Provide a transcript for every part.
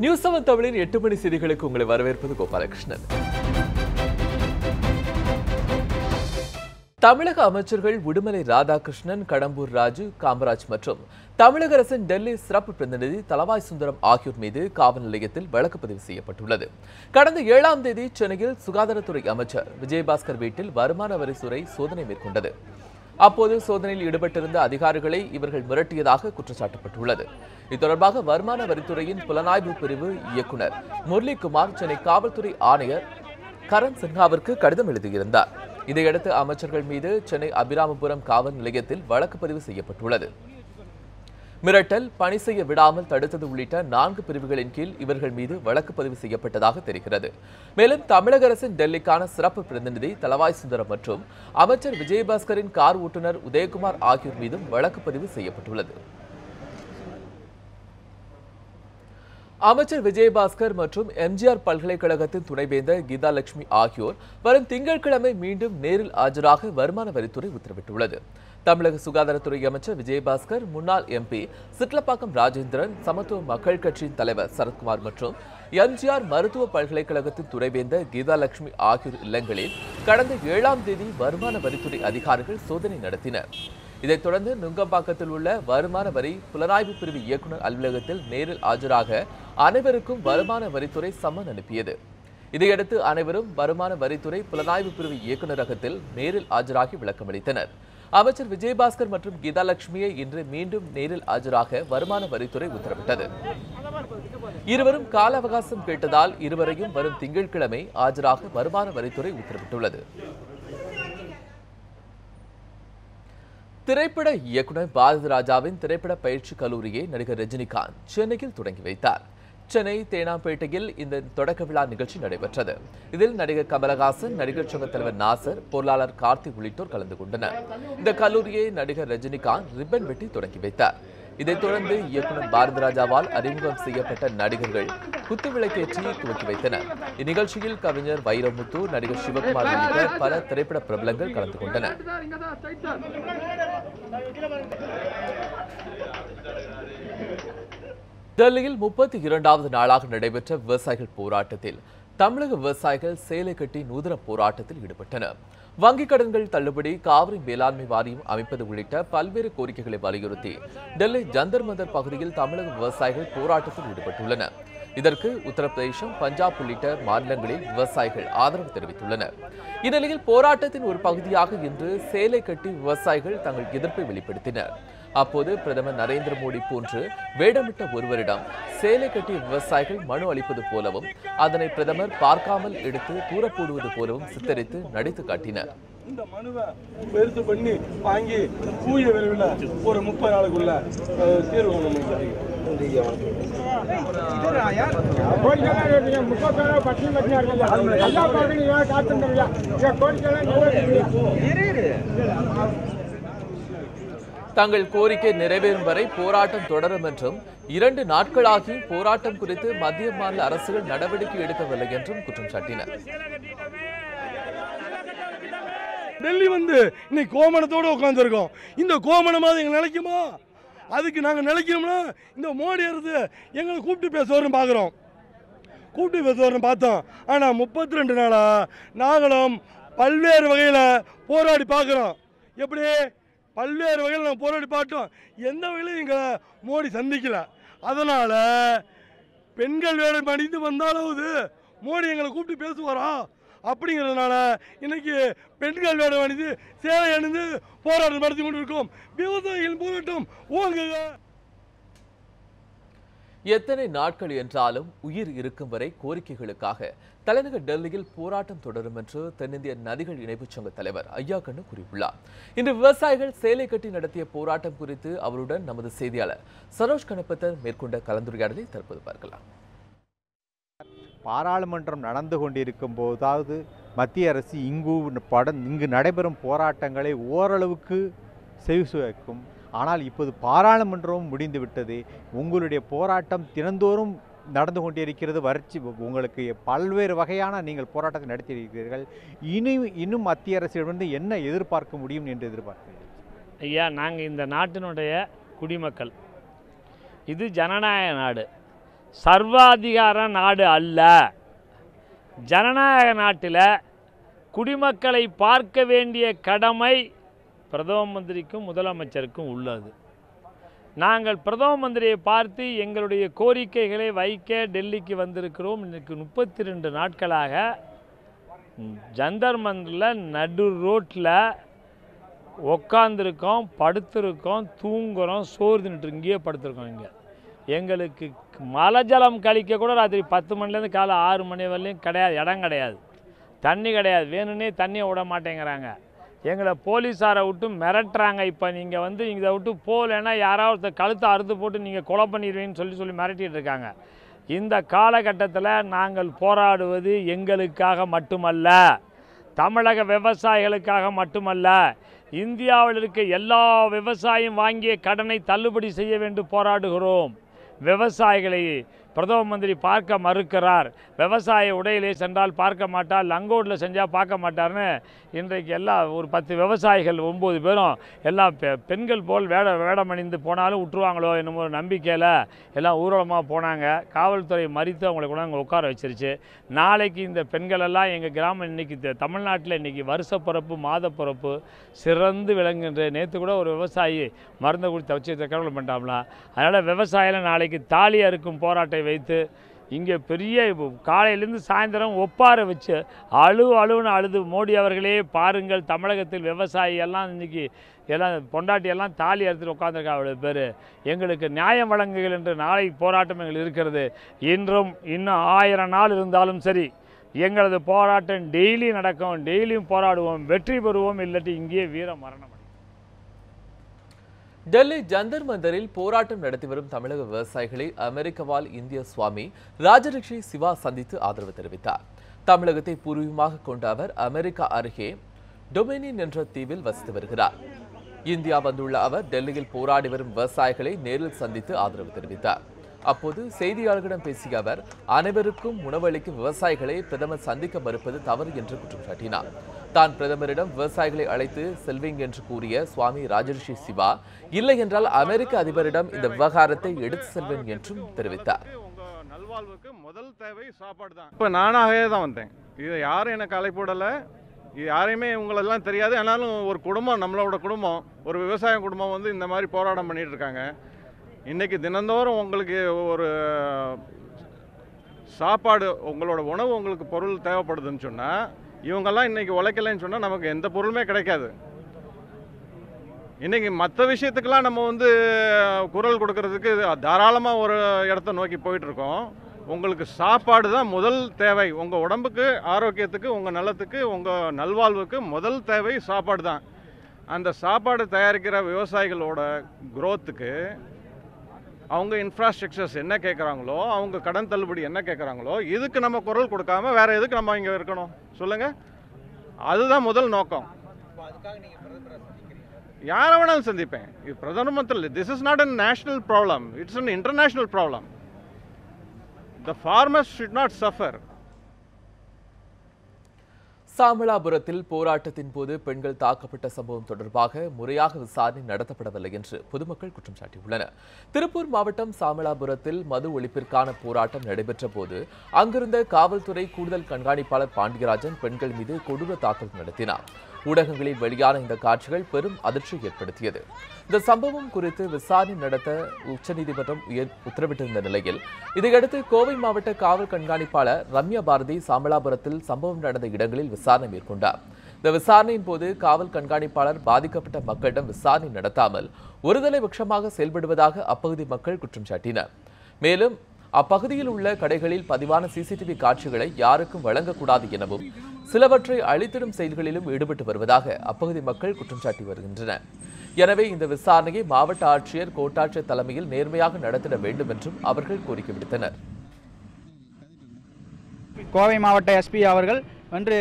News 7 தமிழின் 8 மணி செய்திகளுக்கு உங்களை வரவேற்பது கோபாலகிருஷ்ணன். தமிழக அமைச்சர்கள் உடுமலை ராதாகிருஷ்ணன், கடம்பூர் ராஜு, காமராஜ் மற்றும் தமிழக அரசின் டெல்லி சிறப்பு பிரதிநிதி தளவாய் சுந்தரம் ஆகியோர் மீது காவல் நிலையத்தில் வழக்கு பதிவு செய்யப்பட்டுள்ளது. கடந்த 7ஆம் தேதி சென்னையில் சுகாதாரத்துறை அமைச்சர் விஜயபாஸ்கர் வீட்டில் வருமான வரித்துறை சோதனை மேற்கொண்டது. அப்போது சோதனையில் ஈடுபட்டிருந்த அதிகாரிகளை இவர்கள் மிரட்டியதாக குற்றச்சாட்டப்பட்டுள்ளது. இது தொடர்பாக வருமான வரித்துறையின் புலனாய்வு பிரிவு இயக்குநர் முரளிகுமார் சென்னை காவல்துறை ஆணையர் கரண் சின்ஹாவிற்கு கடிதம் எழுதியிருந்தார். இதையடுத்து அமைச்சர்கள் மீது சென்னை அபிராமபுரம் காவல் நிலையத்தில் வழக்கு பதிவு செய்யப்பட்டுள்ளது. மிரட்டல், பணி செய்ய விடாமல் தடுத்தது உள்ளிட்ட 4 பிரிவுகளின் கீழ் இவர்கள் மீது வழக்கு பதிவு செய்யப்பட்டதாக தெரிகிறது. மேலும் தமிழக அரசின் டெல்லிக்கான சிறப்பு பிரதிநிதி தளவாய் சுந்தரம் மற்றும் அமைச்சர் விஜயபாஸ்கரின் கார் ஓட்டுநர் உதயகுமார் ஆகியோர் மீதும் வழக்கு பதிவு செய்யப்பட்டுள்ளது. அமைச்சர் விஜயபாஸ்கர் மற்றும் எம்ஜிஆர் பல்கலைக்கழகத்தின் துணைவேந்தர் கீதாலட்சுமி ஆகியோர் வரும் திங்கட்கிழமை மீண்டும் நேரில் ஆஜராக வருமான வரித்துறை உத்தரவிட்டுள்ளது. தமிழக சுகாதாரத்துறை அமைச்சர் விஜயபாஸ்கர், முன்னாள் எம்பி சிட்லப்பாக்கம் ராஜேந்திரன், சமத்துவ மக்கள் கட்சியின் தலைவர் சரத்குமார் மற்றும் எம்ஜிஆர் மருத்துவ பல்கலைக்கழகத்தின் துணைவேந்தர் கீதாலட்சுமி ஆகியோர் இல்லங்களில் கடந்த 7ஆம் தேதி வருமான வரித்துறை அதிகாரிகள் சோதனை நடத்தினர். இதைத் தொடர்ந்து நுங்கம்பாக்கத்தில் உள்ள வருமான வரி புலனாய்வு பிரிவு இயக்குநர் அலுவலகத்தில் நேரில் ஆஜராக அனைவருக்கும் வருமான வரித்துறை சம்மன் அனுப்பியது. இதையடுத்து அனைவரும் வருமான வரித்துறை புலனாய்வு பிரிவு இயக்குநரகத்தில் நேரில் ஆஜராகி விளக்கமளித்தனர். அமைச்சர் விஜயபாஸ்கர் மற்றும் கீதாலட்சுமியை இன்று மீண்டும் நேரில் ஆஜராக வருமான வரித்துறை உத்தரவிட்டது. இருவரும் கால அவகாசம் கேட்டதால் இருவரையும் வரும் திங்கட்கிழமை ஆஜராக வருமான வரித்துறை உத்தரவிட்டுள்ளது. திரைப்பட இயக்குனர் பாரதி ராஜாவின் திரைப்பட பயிற்சி கல்லூரியை நடிகர் ரஜினிகாந்த் சென்னையில் தொடங்கி வைத்தார். சென்னை தேனாம்பேட்டையில் இந்த தொடக்க விழா நிகழ்ச்சி நடைபெற்றது. இதில் நடிகர் கமலஹாசன், நடிகர் சங்க தலைவர் நாசர், பொருளாளர் கார்த்திக் உள்ளிட்டோர் கலந்து கொண்டனர். இந்த கல்லூரியை நடிகர் ரஜினிகாந்த் ரிப்பன் வெட்டி தொடங்கி வைத்தார். இதைத் தொடர்ந்து இயக்குனர் பாரதி ராஜாவால் அறிமுகம் செய்யப்பட்ட நடிகர்கள் குத்துவிளக்கேற்றி துவக்கி வைத்தனர். இந்நிகழ்ச்சியில் கவிஞர் வைரமுத்து, நடிகர் சிவகுமார் உள்ளிட்ட பல திரைப்பட பிரபலங்கள் கலந்து கொண்டனர். டெல்லியில் 32வது நாளாக நடைபெற்ற விவசாயிகள் போராட்டத்தில் தமிழக விவசாயிகள் சேலை கட்டி நூதன போராட்டத்தில் ஈடுபட்டனர். வங்கிக் கடன்கள் தள்ளுபடி, காவிரி மேலாண்மை வாரியம் அமைப்பது உள்ளிட்ட பல்வேறு கோரிக்கைகளை வலியுறுத்தி டெல்லி ஜந்தர் மந்தர் பகுதியில் தமிழக விவசாயிகள் போராட்டத்தில் ஈடுபட்டுள்ளனர். இதற்கு உத்தரப்பிரதேசம், பஞ்சாப் உள்ளிட்ட மாநிலங்களில் விவசாயிகள் ஆதரவு தெரிவித்துள்ளனர். இந்நிலையில் போராட்டத்தின் ஒரு பகுதியாக இன்று சேலை கட்டி விவசாயிகள் தங்கள் எதிர்ப்பை வெளிப்படுத்தினர். அப்போது பிரதமர் நரேந்திர மோடி போன்று வேடமிட்ட ஒருவரிடம் சேலை கட்டிய விவசாயிகள் மனு அளிப்பது போலவும் அதனை பிரதமர் பார்க்காமல் எடுத்து தூரப்போடுவது போலவும் சித்தரித்து நடித்து காட்டினர். இந்த மனுவை பெருசு பண்ணி வாங்கி கூடிய விரைவில் ஒரு 30 நாளுக்குள்ள தீர்வு தங்கள் கோரிக்கை நிறைவேறும் வரை போராட்டம் தொடரும் என்றும் 2 நாட்களாகி போராட்டம் குறித்து மத்திய மாநில அரசுகள் நடவடிக்கை எடுக்கவில்லை என்றும் குற்றம் சாட்டினர். டெல்லி இன்னைக்கு கோமணத்தோடு உட்காந்துருக்கோம். இந்த கோமணமாவது எங்க நிலைக்குமா? அதுக்கு நாங்கள் நிலைக்கணும்னா இந்த மோடி அரசு எங்களை கூப்பிட்டு பேசுவார்னு பார்க்குறோம். கூப்பிட்டு பேசுவார்னு பார்த்தோம். ஆனால் 32 நாளா நாங்களும் பல்வேறு வகையில் போராடி பார்க்குறோம். எப்படி பல்வேறு வகையில் நாங்கள் போராடி பார்த்தோம். எந்த வகையிலும் எங்களை மோடி சந்திக்கல. அதனால் பெண்கள் வேடம் அணிந்து வந்தாலாவது மோடி எங்களை கூப்பிட்டு பேசுவாரா அப்படிங்கிறதுனால இன்னைக்கு பெண்கள் வேடம் அணிந்து சேலை அணிந்து போராட்டம் நடத்தி கொண்டிருக்கோம். விவசாயிகள் போராட்டம் ஓங்குங்க. எத்தனை நாட்கள் என்றாலும் உயிர் இருக்கும் வரை கோரிக்கைகளுக்காக தலைநகர் டெல்லியில் போராட்டம் தொடரும் என்று தென்னிந்திய நதிகள் இணைப்பு சங்க தலைவர் ஐயா கண்ணு கூறியுள்ளார். இன்று விவசாயிகள் சேலை கட்டி நடத்திய போராட்டம் குறித்து அவருடன் நமது செய்தியாளர் சரோஜ் கணபத்தர் மேற்கொண்ட கலந்துரையாடலை தற்போது பார்க்கலாம். பாராளுமன்றம் நடந்து கொண்டிருக்கும் போதாவது மத்திய அரசு இங்கு நடைபெறும் போராட்டங்களை ஓரளவுக்கு செவிசுவைக்கும். ஆனால் இப்போது பாராளுமன்றமும் முடிந்துவிட்டது. உங்களுடைய போராட்டம் தினந்தோறும் நடந்து கொண்டிருக்கிறது. வறட்சி உங்களுக்கு பல்வேறு வகையான நீங்கள் போராட்டத்தை நடத்தியிருக்கிறீர்கள். இன்னும் மத்திய அரசிடமிருந்து என்ன எதிர்பார்க்க முடியும் என்று எதிர்பார்க்கிறீர்கள்? ஐயா, நாங்கள் இந்த நாட்டினுடைய குடிமக்கள். இது ஜனநாயக நாடு. சர்வாதிகார நாடு அல்ல. ஜனநாயக நாட்டில் குடிமக்களை பார்க்க வேண்டிய கடமை பிரதம மந்திரிக்கும் முதலமைச்சருக்கும் உள்ளது. நாங்கள் பிரதம மந்திரியை பார்த்து எங்களுடைய கோரிக்கைகளை வைக்க டெல்லிக்கு வந்திருக்கிறோம். இன்றைக்கு 32 நாட்களாக ஜந்தர் மந்தரில் நடு ரோட்டில் உக்காந்துருக்கோம், படுத்திருக்கோம், தூங்குகிறோம், சோறு தின்னுட்டு இங்கேயே படுத்திருக்கோம். இங்கே எங்களுக்கு மலஜலம் கழிக்க கூட ராத்திரி 10 மணிலேருந்து காலை 6 மணி வரலையும் கிடையாது, இடம் கிடையாது, தண்ணி கிடையாது. வேணும்னே தண்ணியை விட மாட்டேங்கிறாங்க. எங்களை போலீஸாரை விட்டு மிரட்டுறாங்க. இப்போ நீங்கள் வந்து இதை விட்டு போகலைன்னா யாராவது கழுத்தை அறுத்து போட்டு நீங்கள் கொலை பண்ணிடுவீங்கன்னு சொல்லி மிரட்டிகிட்டு இருக்காங்க. இந்த காலகட்டத்தில் நாங்கள் போராடுவது எங்களுக்காக மட்டுமல்ல, தமிழக விவசாயிகளுக்காக மட்டுமல்ல, இந்தியாவில் இருக்க எல்லா விவசாயம் வாங்கிய கடனை தள்ளுபடி செய்ய வேண்டும் போராடுகிறோம். விவசாயிகளை பிரதம மந்திரி பார்க்க மறுக்கிறார். விவசாய உடையிலே சென்றால் பார்க்க மாட்டார், லங்கோட்டில் செஞ்சால் பார்க்க மாட்டார்னு இன்றைக்கு எல்லாம் ஒரு 10 விவசாயிகள் 9 பேரும் எல்லாம் பெண்கள் போல் வேடமணிந்து போனாலும் விட்டுருவாங்களோ என்னமோ ஒரு நம்பிக்கையில் எல்லாம் ஊர்வலமாக போனாங்க. காவல்துறை மறித்து அவங்களை கூட அங்கே உட்கார வச்சிருச்சு. நாளைக்கு இந்த பெண்களெல்லாம் எங்கள் கிராமம் இன்றைக்கி தமிழ்நாட்டில் இன்றைக்கி வருஷப்பிறப்பு மாதப்பிறப்பு சிறந்து விளங்குகின்ற. நேற்று கூட ஒரு விவசாயி மருந்து கொடுத்து வச்சு தகவல் பண்ணிட்டாம்லாம். அதனால் விவசாயிகள் நாளைக்கு தாலி அறுக்கும் போராட்டம் வைத்து இங்கே பெரிய காலையிலேருந்து சாயந்தரம் ஒப்பார வச்சு அழுவுன்னு அழுது மோடி அவர்களே பாருங்கள், தமிழகத்தில் விவசாயி எல்லாம் இன்றைக்கி எல்லாம் பொண்டாட்டியெல்லாம் தாலி அறுத்துட்டு உட்காந்துருக்கா. அவ்வளோ பேர் எங்களுக்கு நியாயம் வழங்குகள் என்று நாளை போராட்டம் எங்களுக்கு இருக்கிறது. இன்னும் 1000 நாள் இருந்தாலும் சரி எங்களது போராட்டம் டெய்லி நடக்கும், டெய்லியும் போராடுவோம், வெற்றி பெறுவோம், இல்லாட்டி இங்கேயே வீர மரணம். டெல்லி ஜந்தர் மந்தரில் போராட்டம் நடத்தி வரும் தமிழக விவசாயிகளை அமெரிக்க வாழ் இந்திய சுவாமி ராஜரிஷி சிவா சந்தித்து ஆதரவு தெரிவித்தார். தமிழகத்தை பூர்வீகமாக கொண்ட அவர் அமெரிக்கா அருகே டொமினியன் என்ற தீவில் வசித்து வருகிறார். இந்தியா வந்துள்ள அவர் டெல்லியில் போராடி வரும் விவசாயிகளை நேரில் சந்தித்து ஆதரவு தெரிவித்தார். அப்போது செய்தியாளர்களிடம் பேசிய அவர் அனைவருக்கும் உணவளிக்கும் விவசாயிகளை பிரதமர் சந்திக்க மறுப்பது தவறு என்று குற்றம் சாட்டினார். தான் பிரதமரிடம் விவசாயிகளை அழைத்து செல்வீங்க என்று கூறிய சுவாமி ராஜரிஷி சிவா இல்லை என்றால் அமெரிக்க அதிபரிடம் இந்த விவகாரத்தை எடுத்து செல்வேன் என்றும் தெரிவித்தார். நல்வாழ்வுக்கு முதல் தேவை சாப்பாடு தான். இப்போ நானாகவே தான் வந்தேன். இது யாரும் எனக்கு அழைப்புடலை, இது யாரையுமே உங்களெல்லாம் தெரியாது. ஆனாலும் ஒரு குடும்பம், நம்மளோட குடும்பம், ஒரு விவசாய குடும்பம் வந்து இந்த மாதிரி போராட்டம் பண்ணிட்டு இருக்காங்க. இன்றைக்கி தினந்தோறும் உங்களுக்கு ஒரு சாப்பாடு, உங்களோட உணவு, உங்களுக்கு பொருள் தேவைப்படுதுன்னு சொன்னால் இவங்கெல்லாம் இன்றைக்கி உழைக்கலைன்னு சொன்னால் நமக்கு எந்த பொருளுமே கிடைக்காது. இன்றைக்கி மற்ற விஷயத்துக்கெல்லாம் நம்ம வந்து குரல் கொடுக்கறதுக்கு தாராளமாக ஒரு இடத்த நோக்கி போயிட்டுருக்கோம். உங்களுக்கு சாப்பாடு தான் முதல் தேவை. உங்கள் உடம்புக்கு ஆரோக்கியத்துக்கு, உங்கள் நலத்துக்கு, உங்கள் நல்வாழ்வுக்கு முதல் தேவை சாப்பாடு தான். அந்த சாப்பாடு தயாரிக்கிற விவசாயிகளோட குரோத்துக்கு அவங்க இன்ஃப்ராஸ்ட்ரக்சர்ஸ் என்ன கேட்குறாங்களோ, அவங்க கடன் தள்ளுபடி என்ன கேட்குறாங்களோ, இதுக்கு நம்ம குரல் கொடுக்காம வேற எதுக்கு நம்ம இங்கே இருக்கணும் சொல்லுங்கள்? அதுதான் முதல் நோக்கம். யாரை வேணாலும் சந்திப்பேன். இது பிரதம மந்திரி. This is not a national problem, it's an international problem. The farmers should not suffer. சாமலாபுரத்தில் போராட்டத்தின் போது பெண்கள் தாக்கப்பட்ட சம்பவம் தொடர்பாக முறையாக விசாரணை நடத்தப்படவில்லை என்று பொதுமக்கள் குற்றம் சாட்டியுள்ளனர். திருப்பூர் மாவட்டம் சாமலாபுரத்தில் மது ஒழிப்பிற்கான போராட்டம் நடைபெற்ற போது அங்கிருந்த காவல்துறை கூடுதல் கண்காணிப்பாளர் பாண்டியராஜன் பெண்கள் மீது கொடூர தாக்குதல் நடத்தினார். ஊடகங்களில் வெளியான இந்த காட்சிகள் பெரும் அதிர்ச்சியை ஏற்படுத்தியது. இந்த சம்பவம் குறித்து விசாரணை நடத்த உச்சநீதிமன்றம் உத்தரவிட்டிருந்த நிலையில் இதையடுத்து கோவை மாவட்ட காவல் கண்காணிப்பாளர் ரம்யா பாரதி சாமலாபுரத்தில் சம்பவம் நடந்த இடங்களில் விசாரணை மேற்கொண்டார். இந்த விசாரணையின் போது காவல் கண்காணிப்பாளர் பாதிக்கப்பட்ட மக்களிடம் விசாரணை நடத்தாமல் ஒருதலை பட்சமாக செயல்படுவதாக அப்பகுதி மக்கள் குற்றம் சாட்டினர். மேலும் அப்பகுதியில் உள்ள கடைகளில் பதிவான சிசிடிவி காட்சிகளை யாருக்கும் வழங்கக்கூடாது எனவும் சிலவற்றை அழித்திடும் செயல்களிலும் ஈடுபட்டு வருவதாக அப்பகுதி மக்கள் குற்றம் சாட்டி வருகின்றனர். எனவே இந்த விசாரணையை மாவட்ட ஆட்சியர், கோட்டாட்சியர் தலைமையில் நேர்மையாக நடத்திட வேண்டும் என்றும் அவர்கள் கோரிக்கை விடுத்தனர். கோவை மாவட்ட எஸ்பி அவர்கள் வந்து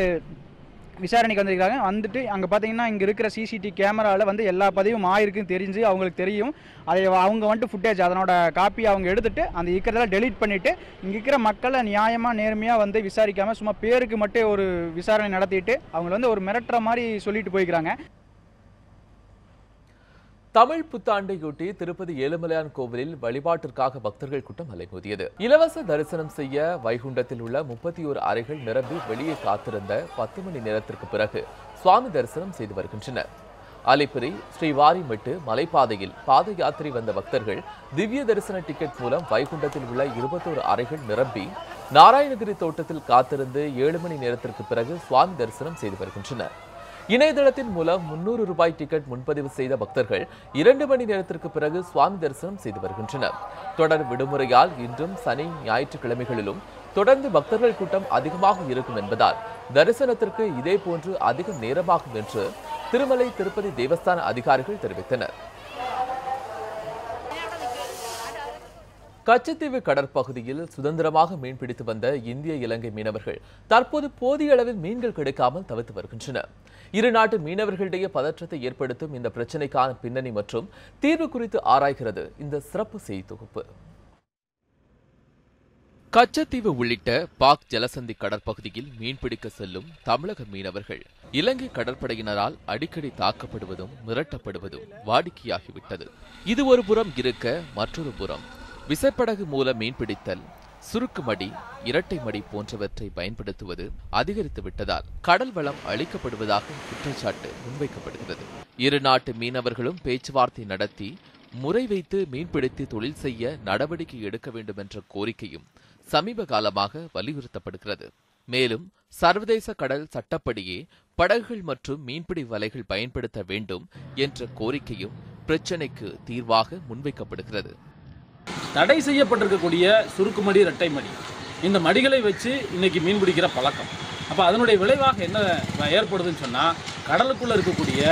விசாரணைக்கு வந்திருக்காங்க. வந்துட்டு அங்கே பார்த்தீங்கன்னா இங்கே இருக்கிற சிசிடிவி கேமராவில் வந்து எல்லா பதிவும் ஆயிருக்குன்னு தெரிஞ்சு அவங்களுக்கு தெரியும். அதை அவங்க வந்துட்டு ஃபுட்டேஜ் அதனோட காப்பி அவங்க எடுத்துகிட்டு அந்த இருக்கிறதெல்லாம் டெலீட் பண்ணிவிட்டு இங்கே இருக்கிற மக்களை நியாயமாக நேர்மையாக வந்து விசாரிக்காமல் சும்மா பேருக்கு மட்டும் ஒரு விசாரணை நடத்திட்டு அவங்கள வந்து ஒரு மிரட்டுற மாதிரி சொல்லிட்டு போய்க்கிறாங்க. தமிழ் புத்தாண்டையொட்டி திருப்பதி ஏழுமலையான் கோவிலில் வழிபாட்டிற்காக பக்தர்கள் கூட்டம் அலைமோதியது. இலவச தரிசனம் செய்ய வைகுண்டத்தில் உள்ள 31 அறைகள் நிரம்பி வெளியே காத்திருந்த 10 மணி நேரத்திற்கு பிறகு சுவாமி தரிசனம் செய்து வருகின்றனர். அலிப்பிரி ஸ்ரீவாரிமெட்டு மலைப்பாதையில் பாத யாத்திரை வந்த பக்தர்கள் திவ்ய தரிசன டிக்கெட் மூலம் வைகுண்டத்தில் உள்ள 21 அறைகள் நிரம்பி நாராயணகிரி தோட்டத்தில் காத்திருந்து 7 மணி நேரத்திற்கு பிறகு சுவாமி தரிசனம் செய்து வருகின்றனர். இணையதளத்தின் மூலம் 300 ரூபாய் டிக்கெட் முன்பதிவு செய்த பக்தர்கள் 2 மணி நேரத்திற்கு பிறகு சுவாமி தரிசனம் செய்து வருகின்றனர். தொடர் விடுமுறையால் இன்றும் சனி ஞாயிற்றுக்கிழமைகளிலும் தொடர்ந்து பக்தர்கள் கூட்டம் அதிகமாக இருக்கும் என்பதால் தரிசனத்திற்கு இதே போன்று அதிக நேரமாகும் என்று திருமலை திருப்பதி தேவஸ்தான அதிகாரிகள் தெரிவித்தனர். கச்சத்தீவு கடற்பகுதியில் சுதந்திரமாக மீன்பிடித்து வந்த இந்திய இலங்கை மீனவர்கள் தற்போது போதிய அளவில் மீன்கள் கிடைக்காமல் தவித்து வருகின்றனர். இரு நாட்டு மீனவர்களிடையே பதற்றத்தை ஏற்படுத்தும் இந்த பிரச்சினைக்கான பின்னணி மற்றும் தீர்வு குறித்து ஆராய்கிறது இந்த சிறப்பு செய்தி தொகுப்பு. கச்சத்தீவு உள்ளிட்ட பாக் ஜலசந்தி கடற்பகுதியில் மீன்பிடிக்க செல்லும் தமிழக மீனவர்கள் இலங்கை கடற்படையினரால் அடிக்கடி தாக்கப்படுவதும் மிரட்டப்படுவதும் வாடிக்கையாகிவிட்டது. இது ஒரு புறம் இருக்க மற்றொரு புறம் விசைப்படகு மூலம் மீன்பிடித்தல், சுருக்குமடி, இரட்டை மடி போன்றவற்றை பயன்படுத்துவது அதிகரித்து விட்டதால் கடல் வளம் அளிக்கப்படுவதாக குற்றச்சாட்டு முன்வைக்கப்படுகிறது. இரு நாட்டு மீனவர்களும் பேச்சுவார்த்தை நடத்தி முறை வைத்து மீன்பிடித்து தொழில் செய்ய நடவடிக்கை எடுக்க வேண்டும் என்ற கோரிக்கையும் சமீப காலமாக வலியுறுத்தப்படுகிறது. மேலும் சர்வதேச கடல் சட்டப்படியே படகுகள் மற்றும் மீன்பிடி வலைகள் பயன்படுத்த வேண்டும் என்ற கோரிக்கையும் பிரச்சினைக்கு தீர்வாக முன்வைக்கப்படுகிறது. தடை செய்யப்பட்டிருக்கக்கூடிய சுருக்குமடி, இரட்டை மடி, இந்த மடிகளை வச்சு இன்னைக்கு மீன் பிடிக்கிற பழக்கம். அப்போ அதனுடைய விளைவாக என்ன ஏற்படுதுன்னு சொன்னால், கடலுக்குள்ளே இருக்கக்கூடிய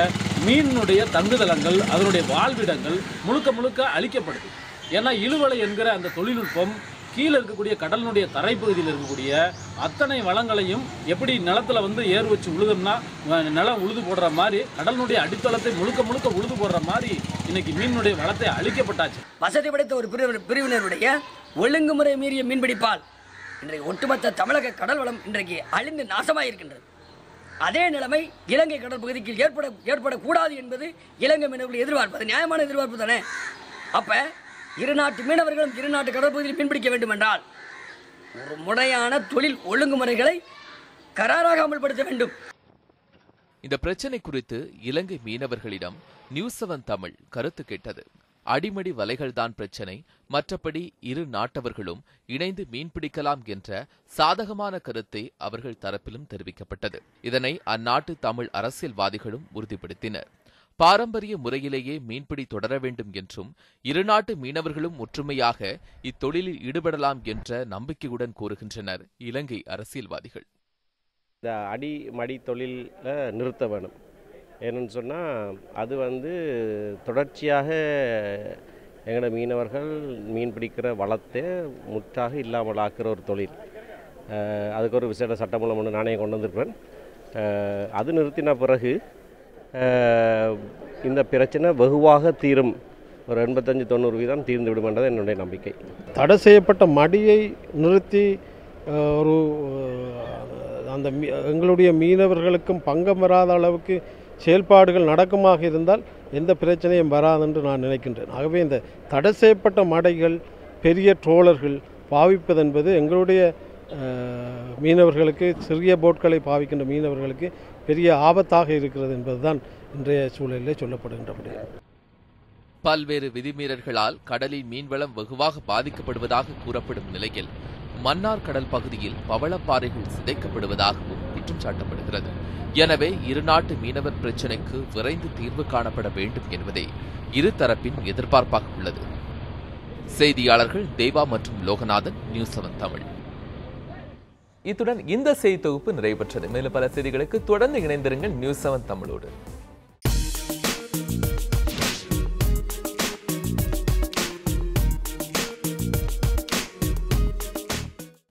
மீனுடைய தங்குதளங்கள், அதனுடைய வாழ்விடங்கள் முழுக்க முழுக்க அழிக்கப்படுது. ஏன்னா இழுவலை என்கிற அந்த தொழில்நுட்பம் கீழே இருக்கக்கூடிய கடலினுடைய தரைப்பகுதியில் இருக்கக்கூடிய அத்தனை வளங்களையும் எப்படி நிலத்தில் ஏர் வச்சு உழுதோம்னா நிலம் உழுது போடுற மாதிரி கடலினுடைய அடித்தளத்தை முழுக்க முழுக்க உழுது போடுற மாதிரி இன்னைக்கு மீனுடைய வளத்தை அழிக்கப்பட்டாச்சு. வசதி படைத்த ஒரு பிரிவினருடைய ஒழுங்குமுறை மீறிய மீன்பிடிப்பால் இன்றைக்கு ஒட்டுமொத்த தமிழக கடல் வளம் இன்றைக்கு அழிந்து நாசமாக இருக்கின்றது. அதே நிலைமை இலங்கை கடற்பகுதிக்கு ஏற்படக்கூடாது என்பது இலங்கை மீனவர்கள் எதிர்பார்ப்பு. நியாயமான எதிர்பார்ப்பு தானே. அப்போ இரு நாட்டு மீனவர்களும் இரு நாட்டு கடற்பகுதியில் மீன்பிடிக்க வேண்டும் என்றால் ஒரு முறையான தொழில் ஒழுங்குமுறைகளை கராராக அமல்படுத்த வேண்டும். இந்த பிரச்சினை குறித்து இலங்கை மீனவர்களிடம் நியூஸ் 7 தமிழ் கருத்து கேட்டது. அடிமடி வலைகள்தான் பிரச்சினை, மற்றபடி இரு நாட்டவர்களும் இணைந்து மீன்பிடிக்கலாம் என்ற சாதகமான கருத்தை அவர்கள் தரப்பிலும் தெரிவிக்கப்பட்டது. இதனை அந்நாட்டு தமிழ் அரசியல்வாதிகளும் உறுதிப்படுத்தினர். பாரம்பரிய முறையிலேயே மீன்பிடி தொடர வேண்டும் என்றும் இரு நாட்டு மீனவர்களும் ஒற்றுமையாக இத்தொழிலில் ஈடுபடலாம் என்ற நம்பிக்கையுடன் கூறுகின்றனர் இலங்கை அரசியல்வாதிகள். இந்த அடிமடி தொழிலில் நிறுத்த வேணும். ஏன்னு சொன்னால் அது தொடர்ச்சியாக எங்களோட மீனவர்கள் மீன் பிடிக்கிற வளத்தை முற்றாக இல்லாமல் ஆக்கிற ஒரு தொழில். அதுக்கு ஒரு விசேட சட்டமூலம் ஒன்று நானே கொண்டு வந்திருப்பேன். அது நிறுத்தின பிறகு இந்த பிரச்சனை வெகுவாக தீரும். ஒரு 85-90% தீர்ந்துவிடும் என்றது என்னுடைய நம்பிக்கை. தடை செய்யப்பட்ட மடியை நிறுத்தி ஒரு அந்த எங்களுடைய மீனவர்களுக்கும் பங்கம் வராத அளவுக்கு செயல்பாடுகள் நடக்குமாக இருந்தால் எந்த பிரச்சனையும் வராது என்று நான் நினைக்கின்றேன். ஆகவே இந்த தடை செய்யப்பட்ட மடைகள், பெரிய ட்ரோலர்கள் பாவிப்பது என்பது எங்களுடைய மீனவர்களுக்கு, சிறிய போட்களை பாவிக்கின்ற மீனவர்களுக்கு பெரிய ஆபத்தாக இருக்கிறது என்பதுதான் இன்றைய சூழலில் சொல்லப்படுகின்றபடி. பல்வேறு விதிமீறல்களால் கடலில் மீன்வளம் வெகுவாக பாதிக்கப்படுவதாக கூறப்படும் நிலையில் மன்னார் கடல் பகுதியில் பவளப்பாறைகள் சிதைக்கப்படுவதாகவும் குற்றம் சாட்டப்படுகிறது. எனவே இருநாட்டு மீனவர் பிரச்சினைக்கு விரைந்து தீர்வு காணப்பட வேண்டும் என்பதே இருதரப்பின் எதிர்பார்ப்பாக உள்ளது. செய்தியாளர்கள் தேவா மற்றும் லோகநாதன், நியூஸ் 7 தமிழ். இத்துடன் இந்த செய்தி தொகுப்பு நிறைவு பெற்றது. மேலும் பல செய்திகளுக்கு தொடர்ந்து இணைந்திருங்கள் நியூஸ் 7 தமிழோடு.